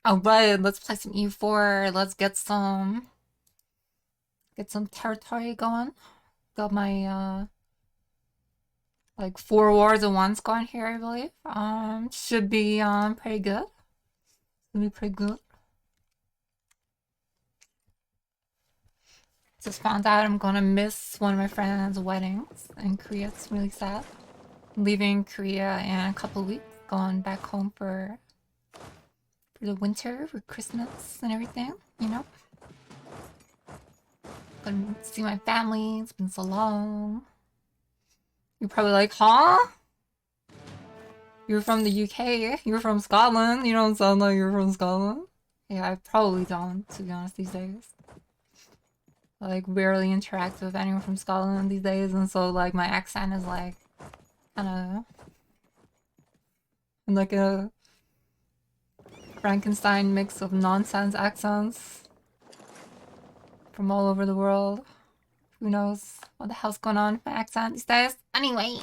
Alright, let's play some E4. Let's get some territory going. Got my like 4 wars at once going here, I believe. Should be pretty good. Should be pretty good. Just found out I'm gonna miss one of my friend's weddings in Korea. It's really sad. Leaving Korea in a couple weeks, going back home for the winter, for Christmas and everything, you know? Gonna see my family, it's been so long. You're probably like, huh? You're from the UK, you're from Scotland, you don't sound like you're from Scotland. Yeah, I probably don't, to be honest, these days. I, like, rarely interact with anyone from Scotland these days, and so, like, my accent is, like, kinda... like a Frankenstein mix of nonsense accents from all over the world. Who knows what the hell's going on with my accent these days? Anyway,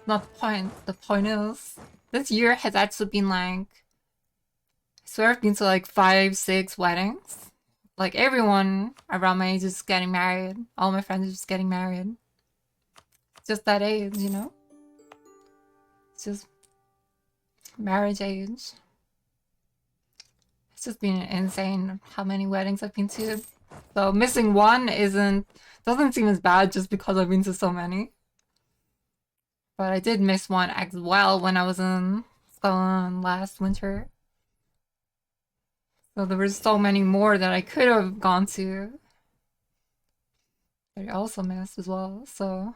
not the point. The point is, this year has actually been like, I swear I've been to like 5, 6 weddings. Like everyone around my age is getting married. All my friends are just getting married. It's just that age, you know? It's just marriage age. It's just been insane how many weddings I've been to. So missing one doesn't seem as bad just because I've been to so many. But I did miss one as well when I was in Scotland last winter. So there were so many more that I could have gone to that I also missed as well, so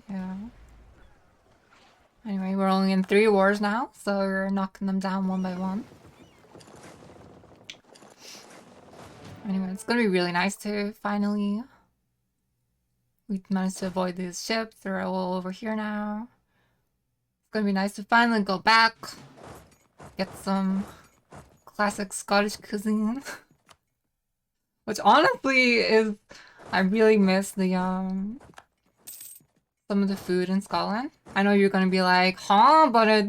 yeah. Anyway, we're only in 3 wars now, so we're knocking them down one by one. Anyway, it's gonna be really nice to finally... We managed to avoid these ships, they're all over here now. It's gonna be nice to finally go back, get some classic Scottish cuisine. Which honestly is... I really miss the, some of the food in Scotland. I know you're gonna be like, huh? But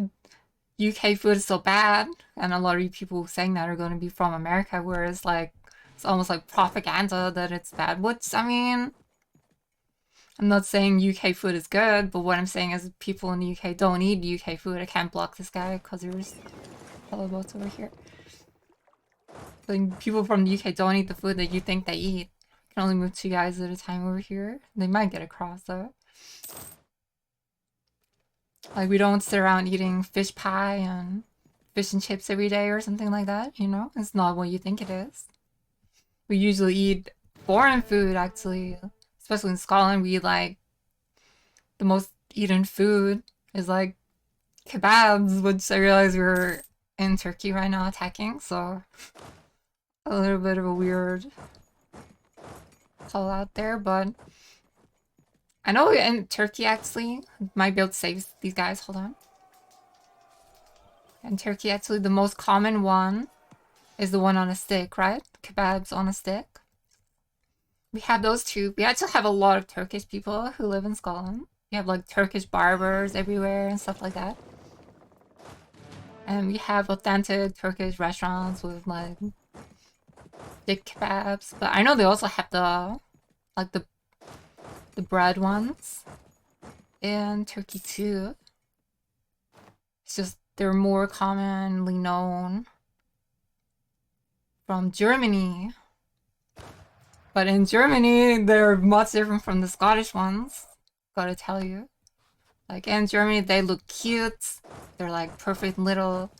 UK food is so bad. And a lot of you people saying that are gonna be from America, whereas like, it's almost like propaganda that it's bad. Which, I mean... I'm not saying UK food is good, but what I'm saying is people in the UK don't eat UK food. I can't block this guy because there's fellow boats over here. Like, people from the UK don't eat the food that you think they eat. I can only move 2 guys at a time over here. They might get across though. Like, we don't sit around eating fish pie and fish and chips every day or something like that, you know? It's not what you think it is. We usually eat foreign food, actually. Especially in Scotland, we eat, like, the most eaten food is, like, kebabs, which I realize we're in Turkey right now attacking, so a little bit of a weird call out there, but I know in Turkey, actually, might be able to save these guys, hold on. In Turkey, actually, the most common one is the one on a stick, right? Kebabs on a stick. We have those too. We actually have a lot of Turkish people who live in Scotland. We have like Turkish barbers everywhere and stuff like that. And we have authentic Turkish restaurants with like thick kebabs. But I know they also have the like the bread ones in Turkey too. It's just they're more commonly known from Germany. But in Germany, they're much different from the Scottish ones. Gotta tell you. Like, in Germany, they look cute. They're like perfect little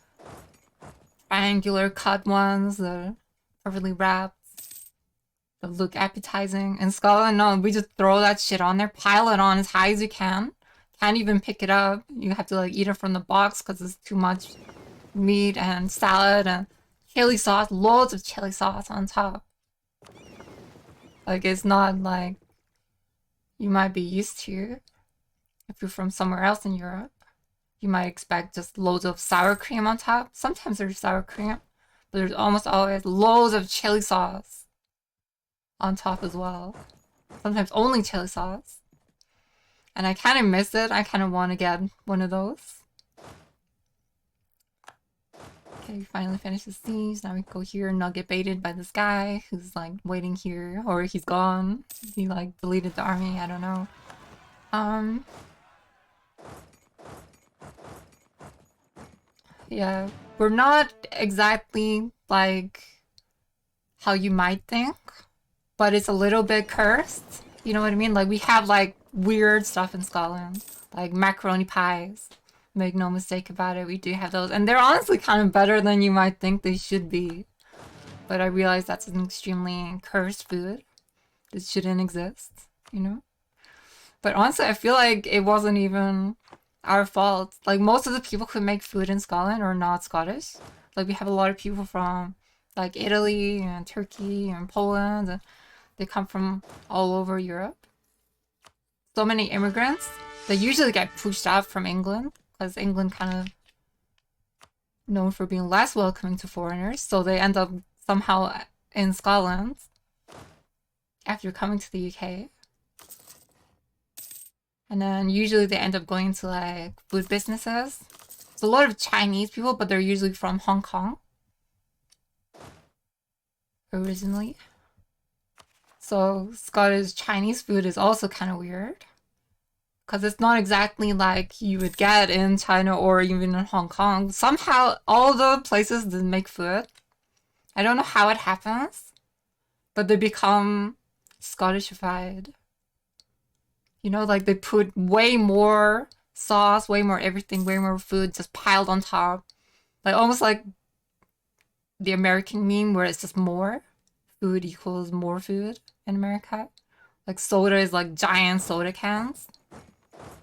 triangular cut ones. They're perfectly wrapped. They look appetizing. In Scotland, no, we just throw that shit on there, pile it on as high as you can. Can't even pick it up. You have to like eat it from the box because it's too much meat and salad and chili sauce. Loads of chili sauce on top. Like, it's not like you might be used to if you're from somewhere else in Europe. You might expect just loads of sour cream on top. Sometimes there's sour cream, but there's almost always loads of chili sauce on top as well. Sometimes only chili sauce. And I kind of miss it. I kind of want to get one of those. Okay, we finally finished the scenes. Now we go here and not get baited by this guy who's like waiting here. Or he's gone. He like deleted the army. I don't know. Yeah, we're not exactly like how you might think, but it's a little bit cursed. You know what I mean? Like we have like weird stuff in Scotland, like macaroni pies. Make no mistake about it, we do have those, and they're honestly kind of better than you might think they should be. But I realize that's an extremely cursed food. It shouldn't exist, you know? But honestly, I feel like it wasn't even our fault. Like most of the people who make food in Scotland are not Scottish. Like we have a lot of people from like Italy and Turkey and Poland, and they come from all over Europe. So many immigrants. They usually get pushed out from England because England kind of known for being less welcoming to foreigners. So they end up somehow in Scotland after coming to the UK. And then usually they end up going to like food businesses. It's a lot of Chinese people, but they're usually from Hong Kong originally. So Scottish Chinese food is also kind of weird. Because it's not exactly like you would get in China or even in Hong Kong. Somehow all the places that make food, I don't know how it happens, but they become Scottishified. You know, like they put way more sauce, way more everything, way more food just piled on top. Like almost like the American meme where it's just more. Food equals more food in America. Like soda is like giant soda cans.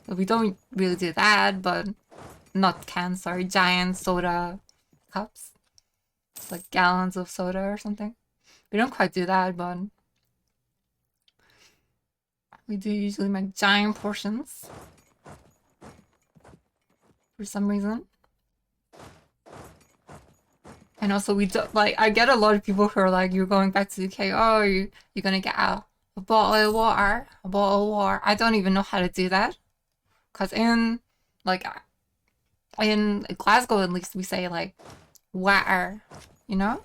We don't really do that, but not cans, sorry, giant soda cups. It's like gallons of soda or something. We don't quite do that, but we do usually make giant portions for some reason. And also we do, like, I get a lot of people who are like, you're going back to the UK, oh, you're gonna get a bottle of water, a bottle of water. I don't even know how to do that. Because in Glasgow, at least, we say, like, water, you know?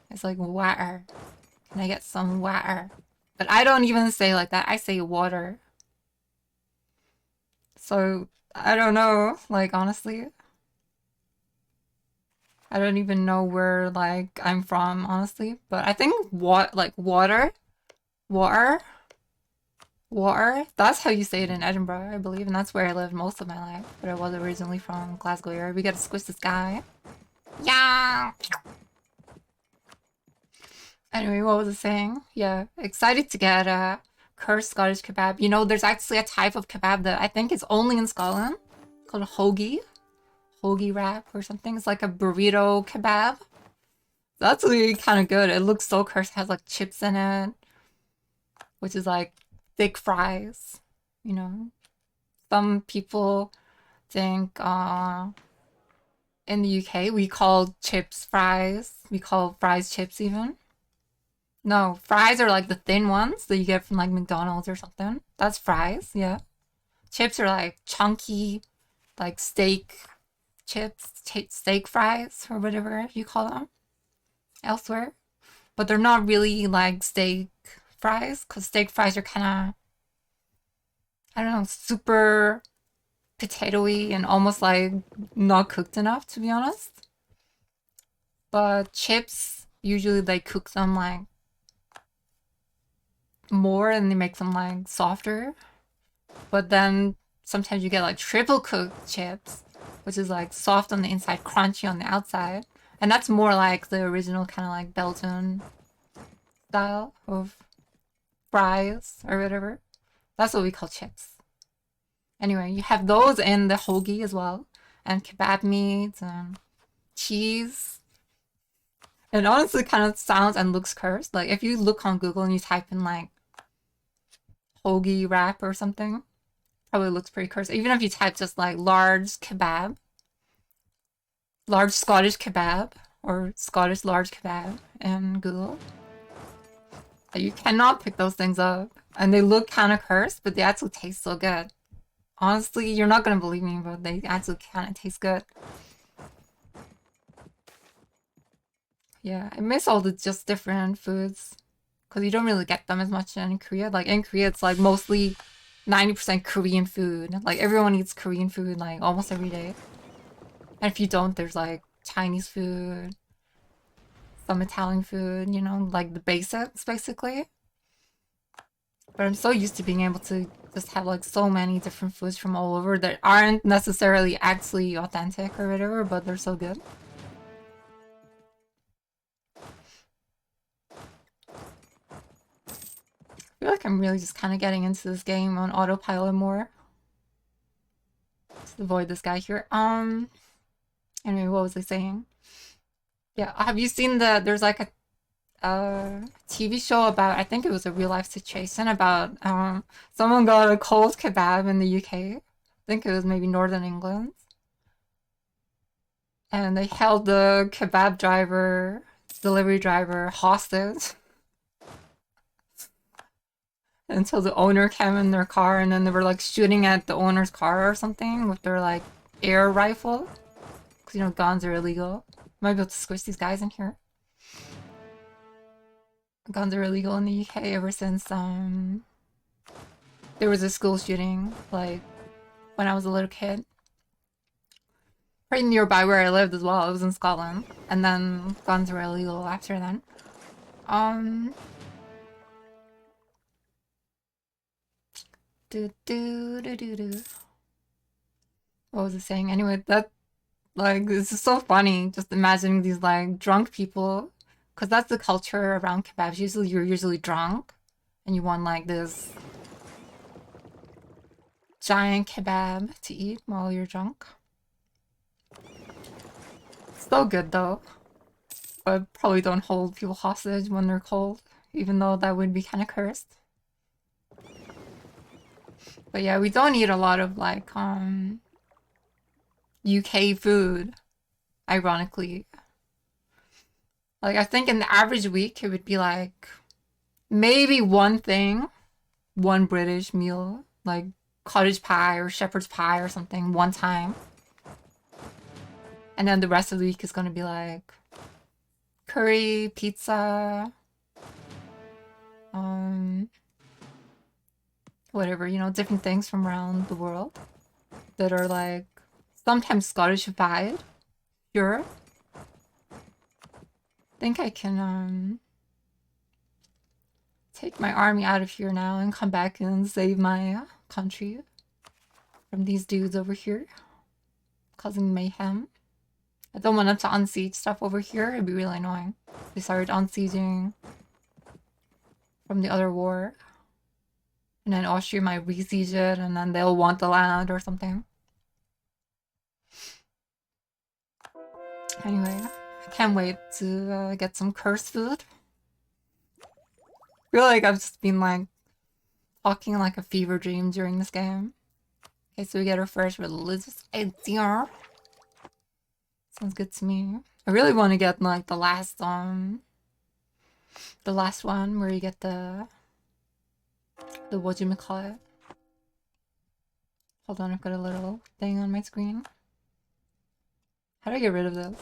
It's like, water. Can I get some water? But I don't even say like that. I say water. So, I don't know, like, honestly. I don't even know where, like, I'm from, honestly. But I think, water, water, that's how you say it in Edinburgh, I believe. And that's where I lived most of my life. But I was originally from Glasgow area. We gotta squish this guy. Yeah! Anyway, what was I saying? Yeah, excited to get a cursed Scottish kebab. You know, there's actually a type of kebab that I think is only in Scotland called a hoagie. Hoagie wrap or something. It's like a burrito kebab. That's really kind of good. It looks so cursed. It has like chips in it, which is like thick fries. You know, some people think in the UK we call chips fries. We call fries chips even. No, fries are like the thin ones that you get from like McDonald's or something. That's fries, yeah. Chips are like chunky, like steak chips, steak fries, or whatever you call them elsewhere. But they're not really like steak fries, because steak fries are kind of, I don't know, super potatoey and almost like not cooked enough, to be honest. But chips, usually they cook them like more and they make them like softer. But then sometimes you get like triple cooked chips, which is like soft on the inside, crunchy on the outside. And that's more like the original kind of like Belgian style of fries or whatever. That's what we call chips. Anyway, you have those in the hoagie as well, and kebab meat and cheese. It honestly kind of sounds and looks cursed. Like if you look on Google and you type in like hoagie wrap or something, probably looks pretty cursed. Even if you type just like large kebab, large Scottish kebab, or Scottish large kebab in Google, You cannot pick those things up. And they look kind of cursed, but they actually taste so good. Honestly, you're not gonna believe me, but they actually kind of taste good. Yeah, I miss all the just different foods. Because you don't really get them as much in Korea. Like, in Korea, it's like mostly 90% Korean food. Like, everyone eats Korean food, like, almost every day. And if you don't, there's like Chinese food, some Italian food, you know, like the basics, basically. But I'm so used to being able to just have like so many different foods from all over that aren't necessarily actually authentic or whatever, but they're so good. I feel like I'm really just kind of getting into this game on autopilot more. Just avoid this guy here. Anyway, what was I saying? Yeah, have you seen there's like a TV show about, I think it was a real life situation about someone got a cold kebab in the UK. I think it was maybe Northern England. And they held the kebab driver, delivery driver hostage until the owner came in their car, and then they were like shooting at the owner's car or something with their like air rifle. Because you know, guns are illegal. Might be able to squish these guys in here. Guns are illegal in the UK ever since there was a school shooting, like when I was a little kid. Pretty nearby where I lived as well. It was in Scotland. And then guns were illegal after then. Um do do do do do. What was it saying? Anyway, that like this is so funny. Just imagining these like drunk people, because that's the culture around kebabs. Usually, you're usually drunk, and you want like this giant kebab to eat while you're drunk. So good though, but probably don't hold people hostage when they're cold, even though that would be kind of cursed. But yeah, we don't eat a lot of like UK food, ironically. Like I think in the average week it would be like maybe one thing, one British meal, like cottage pie or shepherd's pie or something one time. And then the rest of the week is gonna be like curry, pizza, whatever, you know, different things from around the world that are like sometimes Scottish-ified. Sure. Think I can take my army out of here now and come back and save my country from these dudes over here causing mayhem. I don't want them to unsiege stuff over here. It'd be really annoying. They started unsieging from the other war. And then Austria might re-siege it, and then they'll want the land or something. Anyway, I can't wait to get some cursed food. I feel like I've just been like talking like a fever dream during this game. Okay, so we get our first religious idea. Sounds good to me. I really want to get like the last one where you get the what do you call it? Hold on, I've got a little thing on my screen. How do I get rid of this?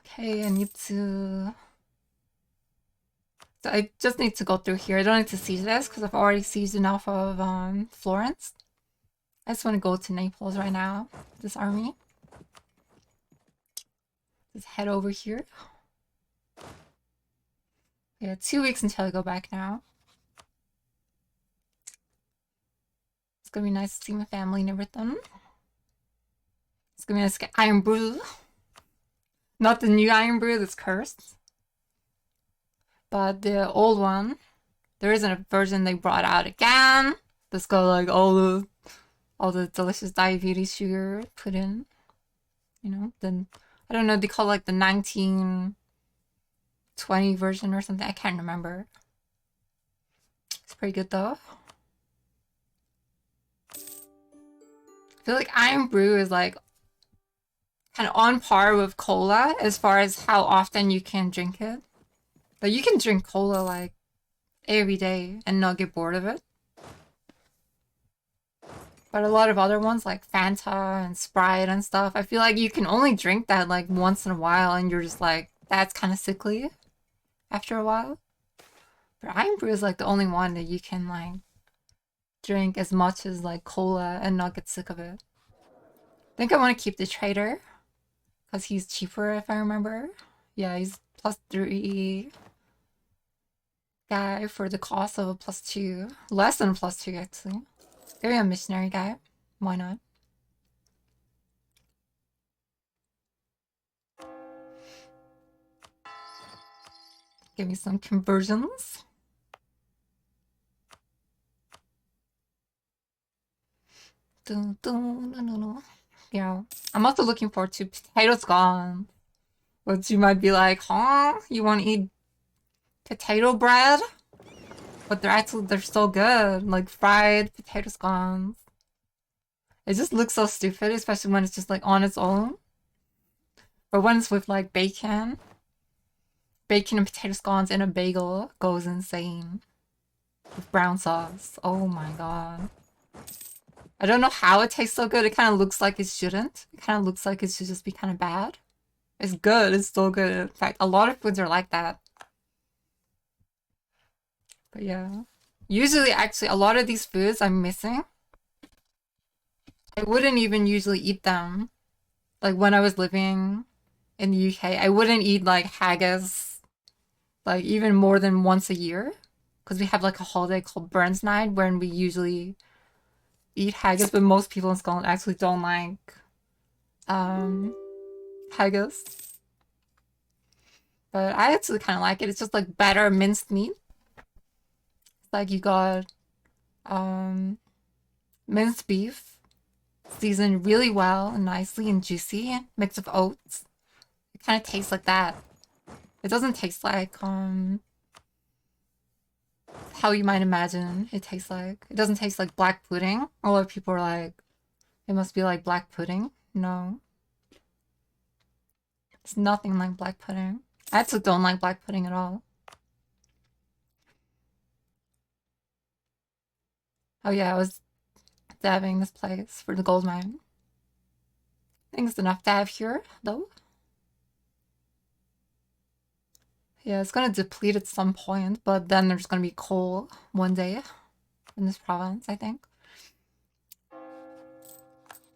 Okay, I need to... So I just need to go through here. I don't need to siege this because I've already sieged enough of Florence. I just want to go to Naples right now. This army. Just head over here. Yeah, 2 weeks until I go back now. It's gonna be nice to see my family and everything. It's gonna be nice to get Iron Brew. Not the new Iron Brew that's cursed, but the old one. There isn't a version they brought out again that's got like all the delicious diabetes sugar put in. You know, then I don't know, they call it like the 1920 version or something. I can't remember. It's pretty good though. I feel like iron brew is like kind of on par with cola as far as how often you can drink it. But you can drink cola like every day and not get bored of it. But a lot of other ones like Fanta and Sprite and stuff, I feel like you can only drink that like once in a while and you're just like, that's kind of sickly after a while. But iron brew is like the only one that you can like drink as much as like cola and not get sick of it. I think I want to keep the trader because he's cheaper if I remember. Yeah, he's +3 guy for the cost of a +2. Less than a +2 actually. Give me a missionary guy. Why not? Give me some conversions. Yeah, I'm also looking forward to potatoes gone. But you might be like, huh? You want to eat potato bread? But they're so good. Like fried potato scones. It just looks so stupid, especially when it's just like on its own. But when it's with like bacon and potato scones and a bagel goes insane. With brown sauce. Oh my god. I don't know how it tastes so good. It kind of looks like it shouldn't. It kind of looks like it should just be kind of bad. It's good. It's so good. In fact, a lot of foods are like that. But yeah. Usually, actually, a lot of these foods I'm missing. I wouldn't even usually eat them. Like when I was living in the UK, I wouldn't eat like haggis like even more than once a year. Because we have like a holiday called Burns Night when we usually eat haggis, but most people in Scotland actually don't like haggis. But I actually kind of like it. It's just like better minced meat. It's like you got minced beef seasoned really well and nicely and juicy, mixed with oats. It kind of tastes like that. It doesn't taste like how you might imagine it tastes like. It doesn't taste like black pudding. A lot of people are like, it must be like black pudding. No. It's nothing like black pudding. I actually don't like black pudding at all. Oh yeah, I was dabbing this place for the gold mine. I think it's enough dab here, though. Yeah, it's gonna deplete at some point, but then there's gonna be coal one day in this province, I think.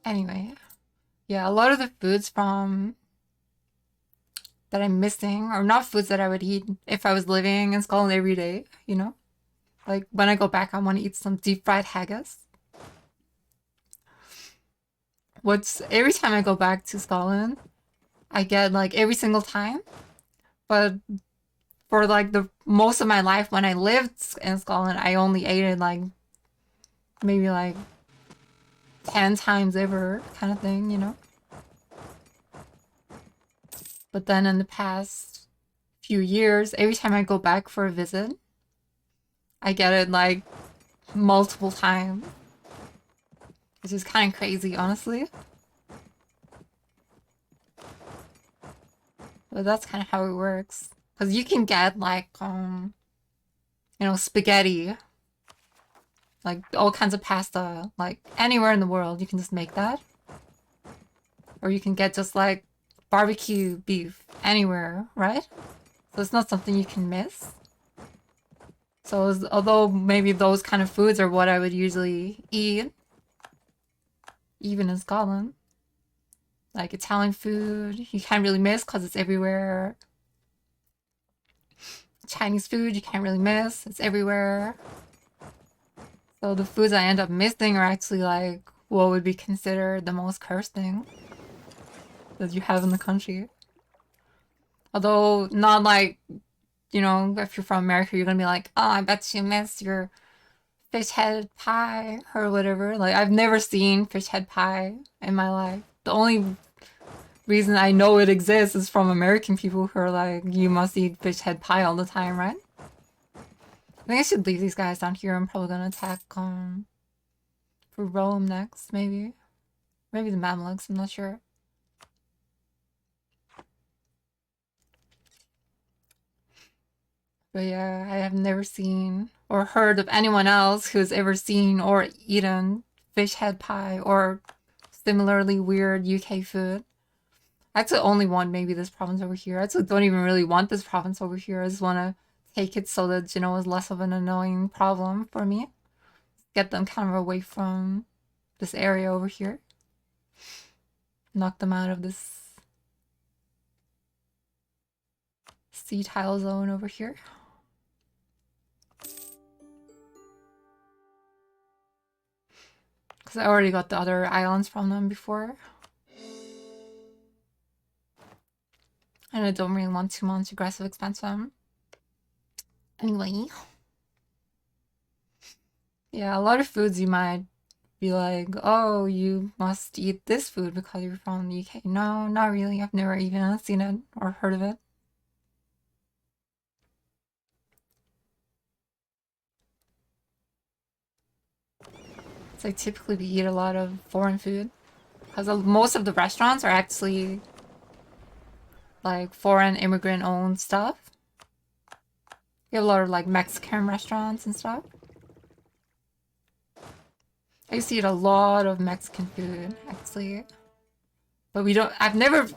Anyway, yeah, a lot of the foods from that I'm missing are not foods that I would eat if I was living in Scotland every day, you know? Like when I go back, I want to eat some deep fried haggis. Every time I go back to Scotland, I get like every single time, but for like the most of my life when I lived in Scotland, I only ate it like maybe like 10 times ever kind of thing, you know? But then in the past few years, every time I go back for a visit, I get it like multiple times. Which is kind of crazy, honestly. But that's kind of how it works. Because you can get like, spaghetti. Like all kinds of pasta. Like anywhere in the world, you can just make that. Or you can get just like barbecue beef anywhere, right? So it's not something you can miss. So although maybe those kind of foods are what I would usually eat, even in Scotland, like Italian food, you can't really miss because it's everywhere. Chinese food, you can't really miss, it's everywhere. So the foods I end up missing are actually like what would be considered the most cursed thing that you have in the country. Although not like, if you're from America, you're gonna be like, oh, I bet you miss your fish head pie or whatever. Like I've never seen fish head pie in my life. The only reason I know it exists is from American people who are like, you must eat fish head pie all the time, right? I think I should leave these guys down here. I'm probably gonna attack for Rome next, maybe. Maybe the Mamluks, I'm not sure. But yeah, I have never seen or heard of anyone else who's ever seen or eaten fish head pie or similarly weird UK food. I actually only want maybe this province over here. I actually don't even really want this province over here. I just want to take it so that, you know, it's less of an annoying problem for me. Get them kind of away from this area over here. Knock them out of this sea tile zone over here. Because I already got the other islands from them before. And I don't really want too much aggressive expansion. Anyway. Yeah, a lot of foods you might be like, oh, you must eat this food because you're from the UK. No, not really. I've never even seen it or heard of it. It's like typically we eat a lot of foreign food because most of the restaurants are actually like foreign immigrant owned stuff. We have a lot of like Mexican restaurants and stuff. I used to eat a lot of Mexican food actually, but we don't. I've never,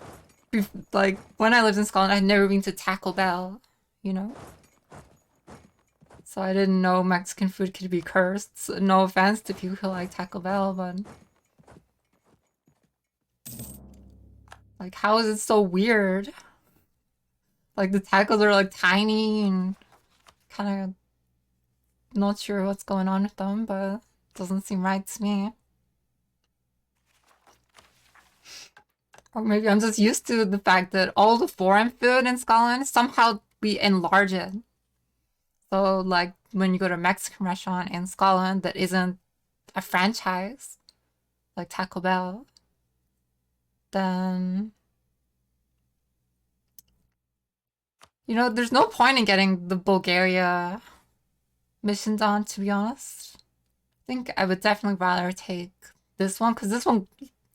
like when I lived in Scotland, I'd never been to Taco Bell, you know. So I didn't know Mexican food could be cursed. So no offense to people who like Taco Bell, but like, how is it so weird? Like the tacos are like tiny and kind of not sure what's going on with them, but it doesn't seem right to me. Or maybe I'm just used to the fact that all the foreign food in Scotland, somehow we enlarge it. So like when you go to a Mexican restaurant in Scotland that isn't a franchise, like Taco Bell, then you know, there's no point in getting the Bulgaria mission done, to be honest. I think I would definitely rather take this one, because this one,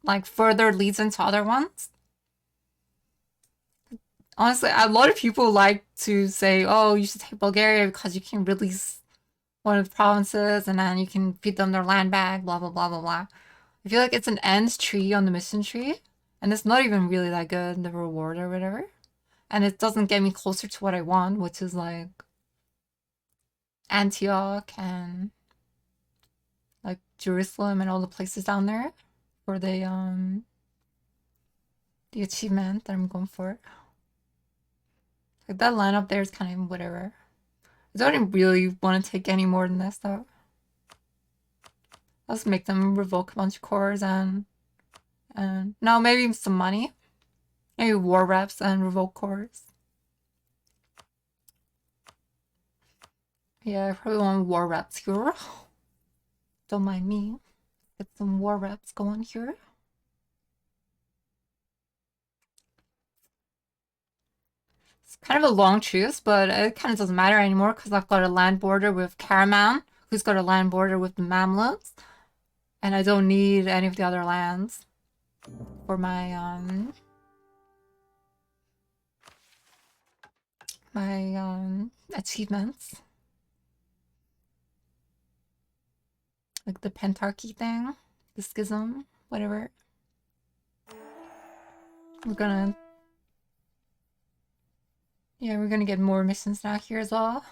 like, further leads into other ones. Honestly, a lot of people like to say, oh, you should take Bulgaria because you can release one of the provinces and then you can feed them their land back, blah, blah, blah, blah, blah. I feel like it's an end tree on the mission tree, and it's not even really that good, the reward or whatever. And it doesn't get me closer to what I want, which is like Antioch and like Jerusalem and all the places down there for the achievement that I'm going for. Like that line up there is kind of whatever. I don't really want to take any more than this though. Let's make them revoke a bunch of cores and no, maybe some money. Maybe war reps and revoke cores. Yeah, I probably want war reps here. Don't mind me. Get some war reps going here. It's kind of a long truce, but it kind of doesn't matter anymore because I've got a land border with Karaman, who's got a land border with the Mamluks, and I don't need any of the other lands for my achievements. Like the pentarchy thing, the schism, whatever. We're gonna get more missions now here as well.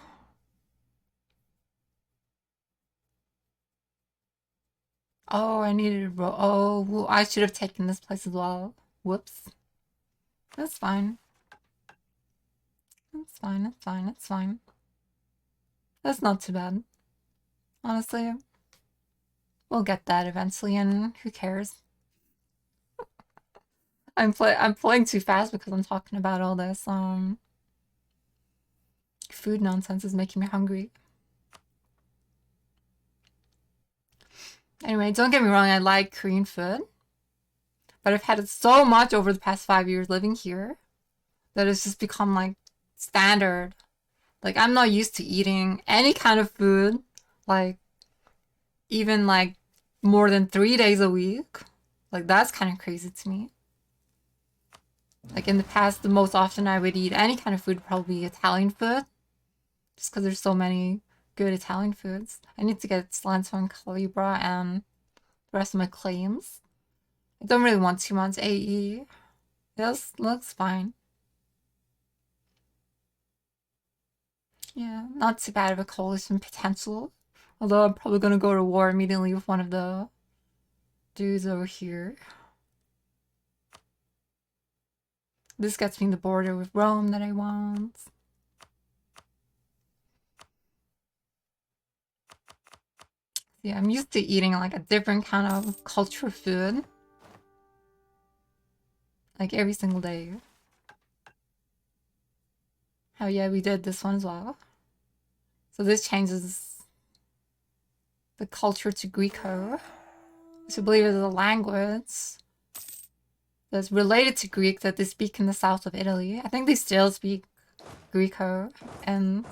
Oh, I needed to oh, well, I should have taken this place as well. Whoops. That's fine. It's fine, it's fine, it's fine. That's not too bad. Honestly. We'll get that eventually, and who cares? I'm playing too fast because I'm talking about all this food nonsense is making me hungry. Anyway, don't get me wrong, I like Korean food, but I've had it so much over the past 5 years living here that it's just become like standard. Like I'm not used to eating any kind of food, like even like more than 3 days a week. Like, that's kind of crazy to me. Like, in the past, the most often I would eat any kind of food would probably be Italian food. Just because there's so many good Italian foods. I need to get cilantro and calibra and the rest of my claims. I don't really want too much AE. This looks fine. Yeah, not too bad of a coalition potential. Although I'm probably gonna go to war immediately with one of the dudes over here. This gets me the border with Rome that I want. Yeah, I'm used to eating like a different kind of culture food. Like every single day. Oh yeah, we did this one as well. So this changes the culture to Greco. I believe it's a language that's related to Greek that they speak in the south of Italy. I think they still speak Greco in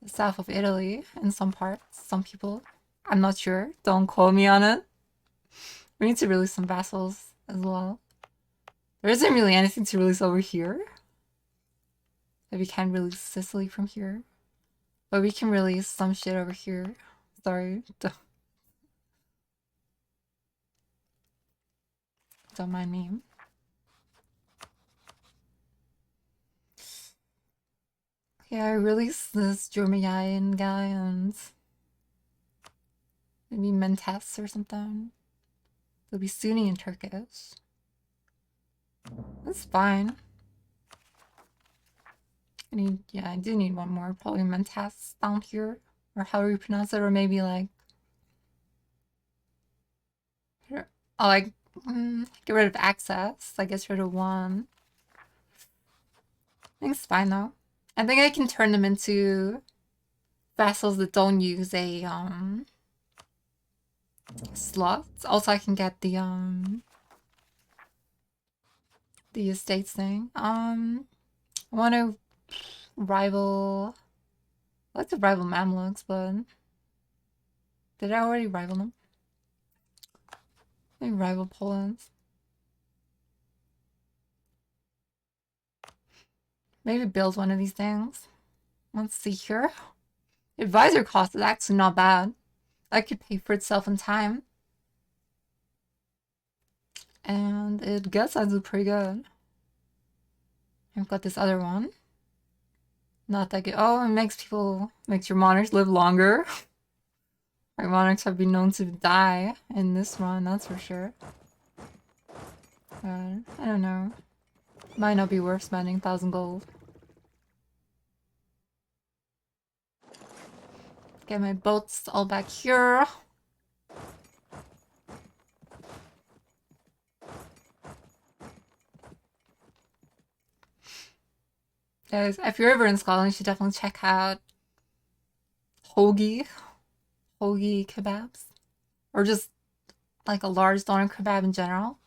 the south of Italy in some parts, some people. I'm not sure. Don't quote me on it. We need to release some vassals as well. There isn't really anything to release over here. But we can't release Sicily from here. But we can release some shit over here. Sorry. Don't mind me. Yeah, I released this German guy and maybe Mentes or something. It'll be Sunni and Turkish. That's fine. I do need one more. Probably Mentes down here. Or however you pronounce it, or maybe like... Oh, like, get rid of access. I guess rid of one. I think it's fine though. I think I can turn them into vassals that don't use a slot. Also, I can get the estates thing. I want to rival. I like to rival Mamluks, but did I already rival them? Maybe rival Poland. Maybe build one of these things. Let's see here. Advisor cost is actually not bad. That could pay for itself in time. And it gets actually pretty good. I've got this other one. Not that good. Oh, it makes your monarchs live longer. My monarchs have been known to die in this run, that's for sure. I don't know. Might not be worth spending 1,000 gold. Get my boats all back here. Guys, if you're ever in Scotland, you should definitely check out hoagie kebabs. Or just like a large doner kebab in general.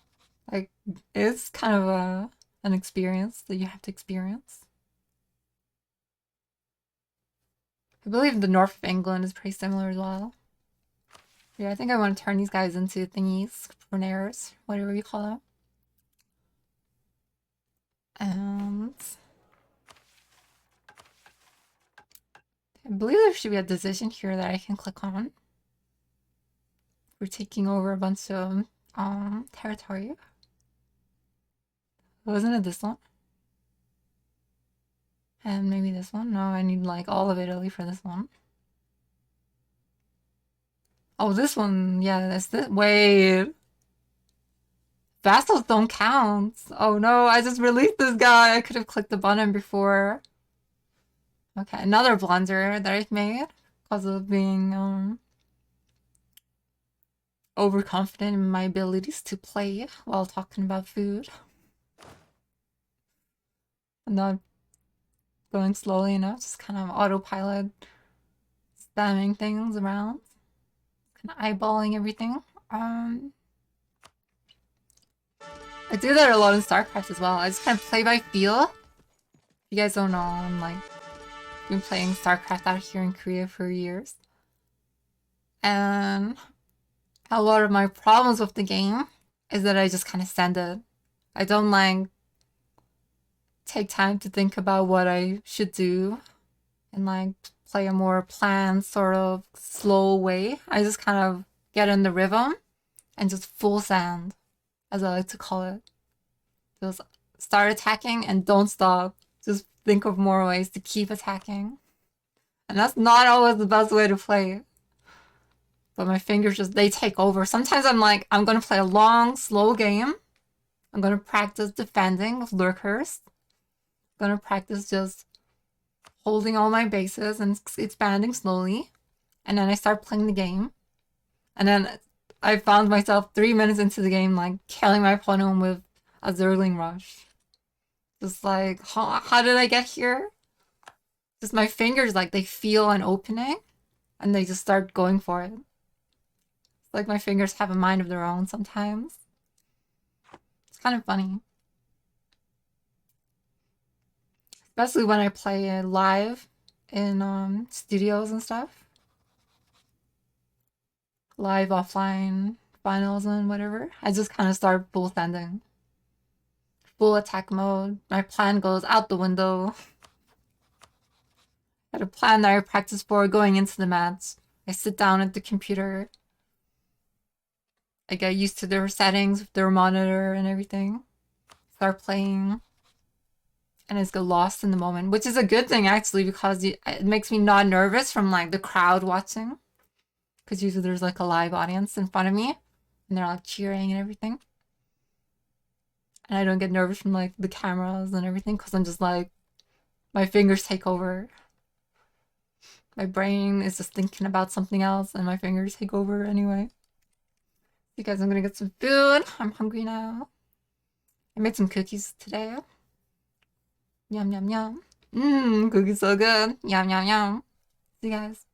Like, it's kind of an experience that you have to experience. I believe the north of England is pretty similar as well. Yeah, I think I want to turn these guys into thingies, Renaires, whatever you call them. And I believe there should be a decision here that I can click on. We're taking over a bunch of territory. Wasn't it this one? And maybe this one? No, I need like all of Italy for this one. Oh, this one, yeah, that's this. Wait. Vassals don't count. Oh no, I just released this guy. I could have clicked the button before. Okay, another blunder that I've made because of being overconfident in my abilities to play while talking about food. I'm not going slowly enough, just kind of autopilot spamming things around. Kind of eyeballing everything. I do that a lot in StarCraft as well. I just kind of play by feel. If you guys don't know, I'm like been playing StarCraft out here in Korea for years. And a lot of my problems with the game is that I just kind of send it. I don't like take time to think about what I should do and like play a more planned sort of slow way. I just kind of get in the rhythm and just full send, as I like to call it. Just start attacking and don't stop. Just think of more ways to keep attacking. And that's not always the best way to play. But my fingers just, they take over. Sometimes I'm like, I'm gonna play a long, slow game. I'm gonna practice defending with lurkers. I'm gonna practice just holding all my bases and expanding slowly. And then I start playing the game. And then I found myself 3 minutes into the game, like, killing my opponent with a Zergling Rush. Just like, how did I get here? Just my fingers, like, they feel an opening. And they just start going for it. It's like my fingers have a mind of their own sometimes. It's kind of funny. Especially when I play live in studios and stuff. Live, offline, finals and whatever. I just kind of start full sending. Full attack mode. My plan goes out the window. I had a plan that I practiced for going into the match. I sit down at the computer. I get used to their settings, their monitor and everything. Start playing. And I just get lost in the moment, which is a good thing actually, because it makes me not nervous from like the crowd watching. Because usually there's like a live audience in front of me and they're like cheering and everything. And I don't get nervous from like the cameras and everything because I'm just like, my fingers take over. My brain is just thinking about something else and my fingers take over anyway. You guys, I'm gonna get some food. I'm hungry now. I made some cookies today. Yum, yum, yum. Mmm, cookies so good. Yum, yum, yum. See you guys.